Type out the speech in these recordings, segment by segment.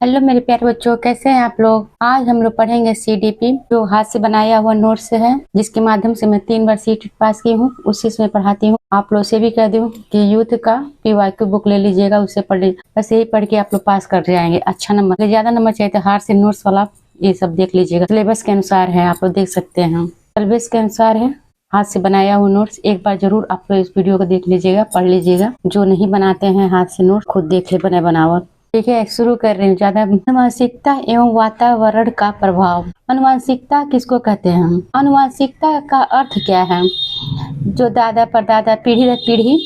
Hello मेरे प्यारे बच्चों, कैसे हैं आप लोग। आज हम लोग पढ़ेंगे सीडीपी, जो हाथ से बनाया हुआ नोट्स है, जिसके माध्यम से मैं 3 बार सीट पास की हूँ। उसी से मैं पढ़ाती हूँ। आप लोग से भी कह दूँ कि यूथ का पीवाईक्यू बुक ले लीजिएगा, उससे पढ़ लीजिए। बस यही पढ़ के आप लोग पास कर जाएंगे। अच्छा नंबर, ज्यादा नंबर चाहिए तो हाथ से नोट्स वाला ये सब देख लीजिएगा। सिलेबस के अनुसार है, आप लोग देख सकते हैं। सिलेबस के अनुसार है, हाथ से बनाया हुआ नोट्स। एक बार जरूर आप लोग इस वीडियो को देख लीजिएगा, पढ़ लीजिएगा। जो नहीं बनाते हैं हाथ से नोट, खुद देख ले बने बनावट। ठीक है, शुरू कर रही हूँ। ज्यादा आनुवंशिकता एवं वातावरण का प्रभाव। आनुवंशिकता किसको कहते हैं? आनुवंशिकता का अर्थ क्या है? जो दादा परदादा पीढ़ी दर पीढ़ी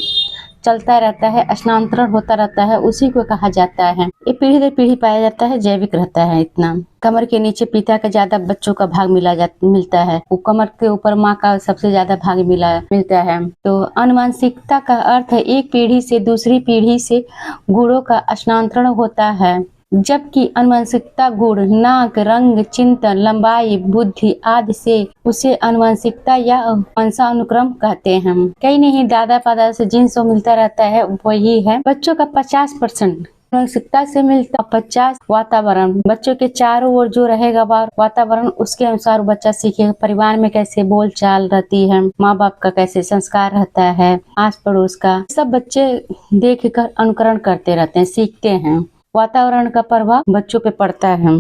चलता रहता है, स्थानांतरण होता रहता है, उसी को कहा जाता है। ये पीढ़ी दर पीढ़ी पाया जाता है, जैविक रहता है। इतना कमर के नीचे पिता का ज्यादा बच्चों का भाग मिलता है। वो कमर के ऊपर माँ का सबसे ज्यादा भाग मिलता है। तो आनुवंशिकता का अर्थ है एक पीढ़ी से दूसरी पीढ़ी से गुणों का स्थानांतरण होता है, जबकि आनुवंशिकता गुण नाक, रंग, चिंतन, लंबाई, बुद्धि आदि से उसे आनुवंशिकता या वंशानुक्रम कहते हैं। कहीं नहीं, दादा पादा से जिन सो मिलता रहता है वही है। बच्चों का 50% आनुवंशिकता से मिलता, 50 वातावरण। बच्चों के चारों ओर जो रहेगा वातावरण, उसके अनुसार बच्चा सीखेगा। परिवार में कैसे बोल चाल रहती है, माँ बाप का कैसे संस्कार रहता है, आस पड़ोस का, सब बच्चे देख कर अनुकरण करते रहते हैं, सीखते हैं। वातावरण का प्रभाव बच्चों पे पड़ता है।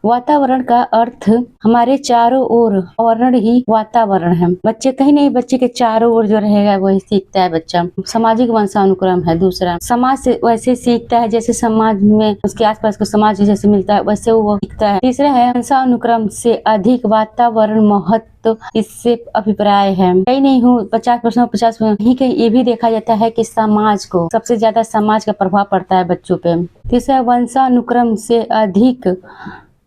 वातावरण का अर्थ हमारे चारों ओर, आवरण ही वातावरण है। बच्चे कहीं नहीं, बच्चे के चारों ओर जो रहेगा वही सीखता है बच्चा। सामाजिक वंशानुक्रम है दूसरा। समाज से वैसे सीखता है जैसे समाज में उसके आसपास को समाज जैसे मिलता है, वैसे वो सीखता है। तीसरा है वंशानुक्रम से अधिक वातावरण महत्व, तो इससे अभिप्राय है। कहीं नहीं हूँ 50% 50%। कहीं ये भी देखा जाता है कि समाज को सबसे ज्यादा समाज का प्रभाव पड़ता है बच्चों पे। तीसरा वंशानुक्रम से अधिक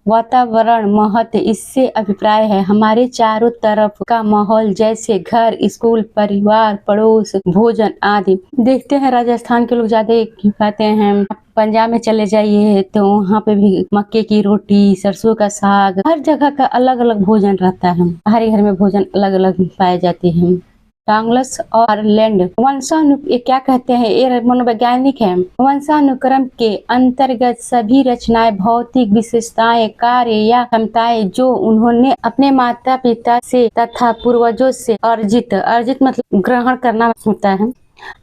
वातावरण महत्व, इससे अभिप्राय है हमारे चारों तरफ का माहौल, जैसे घर, स्कूल, परिवार, पड़ोस, भोजन आदि। देखते हैं राजस्थान के लोग ज्यादा खाते हैं। पंजाब में चले जाइए तो वहाँ पे भी मक्के की रोटी, सरसों का साग, हर जगह का अलग अलग भोजन रहता है। हर घर में भोजन अलग अलग पाए जाते हैं। डांगलस और लैंड ये क्या कहते हैं? ये मनोवैज्ञानिक है। वंशानुक्रम के अंतर्गत सभी रचनाएं, भौतिक विशेषताएं, कार्य या क्षमताएं जो उन्होंने अपने माता पिता से तथा पूर्वजों से अर्जित मतलब ग्रहण करना होता है।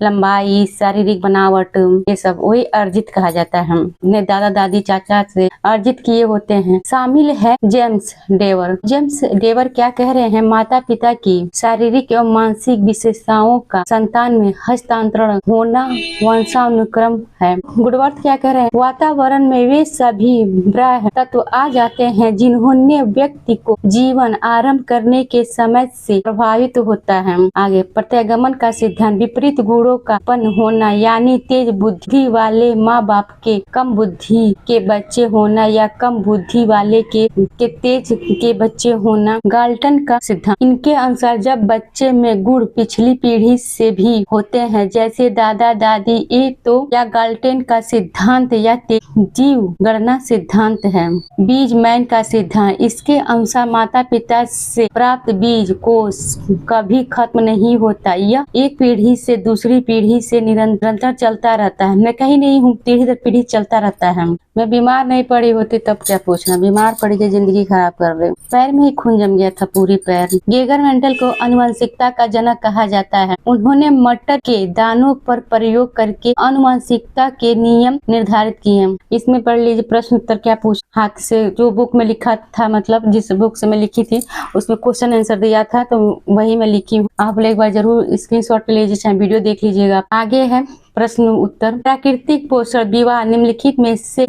लंबाई, शारीरिक बनावट, ये सब वही अर्जित कहा जाता है। अपने दादा दादी चाचा से अर्जित किए होते हैं। शामिल है जेम्स डेवर। जेम्स डेवर क्या कह रहे हैं? माता पिता की शारीरिक एवं मानसिक विशेषताओं का संतान में हस्तांतरण होना वंशानुक्रम है। गुडवर्थ क्या कह रहे हैं? वातावरण में वे सभी बाह्य तत्व आ जाते हैं जिन्होंने व्यक्ति को जीवन आरंभ करने के समय से प्रभावित होता है। आगे प्रत्यागमन का सिद्धांत, विपरीत गुणों का उत्पन्न होना, यानी तेज बुद्धि वाले माँ बाप के कम बुद्धि के बच्चे होना या कम बुद्धि वाले के तेज के बच्चे होना। गाल्टन का सिद्धांत, इनके अनुसार जब बच्चे में गुण पिछली पीढ़ी से भी होते हैं, जैसे दादा दादी, ये तो या गाल्टन का सिद्धांत या जीव गणना सिद्धांत है। बीज मैन का सिद्धांत, इसके अनुसार माता पिता से प्राप्त बीज कोश कभी खत्म नहीं होता, यह एक पीढ़ी से दूसरी पीढ़ी से निरंतर चलता रहता है। मैं कहीं नहीं हूँ, पीढ़ी दर पीढ़ी चलता रहता है। मैं बीमार नहीं पड़ी होती तब क्या पूछना, बीमार पड़ी के जिंदगी खराब कर रहे। पैर में ही खून जम गया था, पूरी पैर। गेगर मेंटल को आनुवंशिकता का जनक कहा जाता है। उन्होंने मटर के दानों पर प्रयोग करके आनुवंशिकता के नियम निर्धारित किए। इसमें पढ़ लीजिए प्रश्न उत्तर क्या पूछ, हाथ से जो बुक में लिखा था, मतलब जिस बुक से मैं लिखी थी उसमें क्वेश्चन आंसर दिया था, तो वही मैं लिखी हूँ। आप लोग एक बार जरूर स्क्रीनशॉट लीजिए, चाहे वीडियो देख लीजिएगा। आगे है प्रश्न उत्तर। प्राकृतिक पोषण विवाह निम्नलिखित में से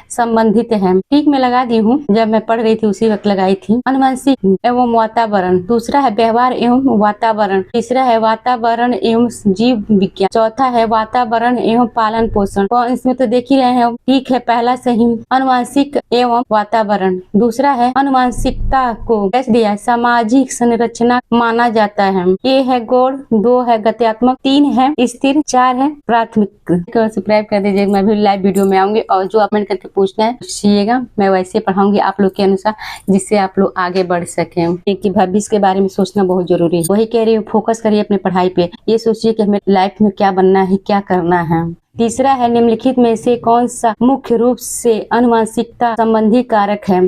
संबंधित है। ठीक में लगा दी हूँ, जब मैं पढ़ रही थी उसी वक्त लगाई थी। आनुवंशिक एवं वातावरण। दूसरा है व्यवहार एवं वातावरण। तीसरा है वातावरण एवं जीव विज्ञान। चौथा है वातावरण एवं पालन पोषण। इसमें तो देख ही रहे हैं। ठीक है, पहला सही आनुवंशिक एवं वातावरण। दूसरा है आनुवंशिकता को कैसे दिया? सामाजिक संरचना माना जाता है। ये है गौड़, 2 है गत्यात्मक, 3 है स्थिर, 4 है प्राथमिक। सब्सक्राइब कर दीजिए, मैं भी लाइव वीडियो में आऊंगी और जो आप कमेंट करके पूछना है पूछिएगा, मैं वैसे पढ़ाऊंगी आप लोग के अनुसार, जिससे आप लोग आगे बढ़ सकें। क्योंकि भविष्य के बारे में सोचना बहुत जरूरी है। वही कह रही हूँ, फोकस करिए अपने पढ़ाई पे। ये सोचिए कि हमें लाइफ में क्या बनना है, क्या करना है। तीसरा है निम्नलिखित में से कौन सा मुख्य रूप से आनुवंशिकता संबंधी कारक है।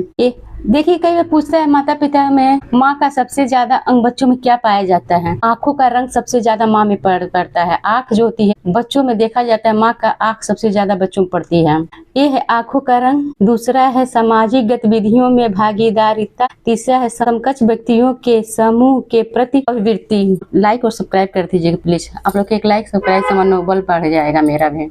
देखिए कई बार पूछता है माता पिता में माँ का सबसे ज्यादा अंग बच्चों में क्या पाया जाता है। आंखों का रंग सबसे ज्यादा माँ में पड़ता है। आंख जो होती है बच्चों में देखा जाता है, माँ का आंख सबसे ज्यादा बच्चों में पड़ती है। ये है आंखों का रंग। दूसरा है सामाजिक गतिविधियों में भागीदारिता। तीसरा है समकक्ष व्यक्तियों के समूह के प्रति प्रवृत्ति। लाइक और सब्सक्राइब कर दीजिएगा प्लीज। आप लोग के एक लाइक सब्सक्राइब से मनोबल बढ़ जाएगा मेरा भी।